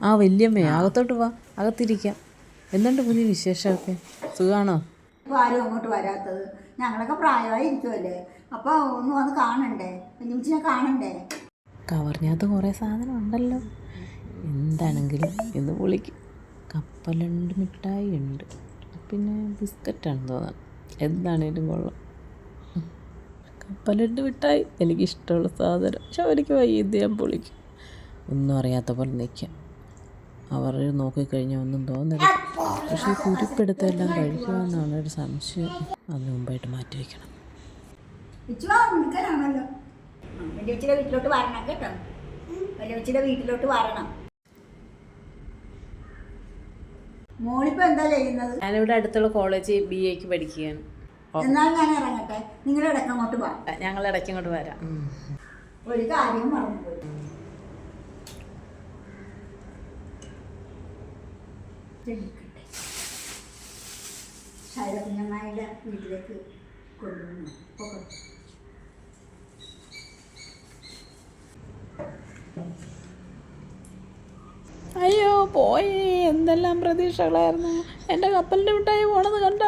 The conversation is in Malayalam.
ആ വല്യമ്മേ, അകത്തോട്ട് വാ, അകത്തിരിക്കാം. എന്തുണ്ട് പുതിയ വിശേഷമൊക്കെ? സുഖമാണോ? ആരും അങ്ങോട്ട് വരാത്തത്? ഞങ്ങളൊക്കെ പ്രായമായി ഇരിക്കുമല്ലേ, അപ്പോൾ ഒന്ന് വന്ന് കാണണ്ടേ, കുഞ്ഞിനെ കാണണ്ടേ? കവറിനകത്ത് കുറേ സാധനം ഉണ്ടല്ലോ. എന്താണെങ്കിലും ഇന്ന് പൊളിക്കും. കപ്പലണ്ട് മിഠായി ഉണ്ട്, പിന്നെ ബിസ്ക്കറ്റാണെന്ന് തോന്നാം. എന്താണേലും കൊള്ളാം. കപ്പലണ്ട് മിഠായി എനിക്കിഷ്ടമുള്ള സാധനം. പക്ഷെ അവർക്ക് വൈകിയത് ഞാൻ പൊളിക്കും. ഒന്നും അറിയാത്ത പോലെ നിൽക്കാം. അവർ നോക്കിക്കഴിഞ്ഞാൽ ഒന്നും തോന്നരുത്. പക്ഷേ കുരുപ്പെടുത്തെല്ലാം കഴിക്കുമെന്നാണ് ഒരു സംശയം. അതിന് മുമ്പായിട്ട് മാറ്റി വയ്ക്കണം. മിടുക്കനാണല്ലോ. വലിയച്ചിയുടെ വീട്ടിലോട്ട് വരണം കേട്ടോ, വലിയച്ചിയുടെ വീട്ടിലോട്ട് വരണം. മോളിപ്പോൾ എന്താ ചെയ്യുന്നത്? ഞാനിവിടെ അടുത്തുള്ള കോളേജിൽ BA പഠിക്കുകയാണ്. എന്നാൽ ഞാൻ ഇറങ്ങട്ടെ, നിങ്ങളുടെ ഇടയ്ക്ക് അങ്ങോട്ട് പോകാം. ഞങ്ങൾ ഇടയ്ക്ക് ഇങ്ങോട്ട് വരാം. ഒരു കാര്യം മറന്നുപോയി. ശൈലകുഞ്ഞമ്മയുടെ വീട്ടിലേക്ക് കൊണ്ടുവന്നു. അയ്യോ പോയേ, എന്തെല്ലാം പ്രതീക്ഷകളായിരുന്നു. എൻ്റെ കപ്പലിൻ്റെ മിഠായി പോണത് കണ്ട.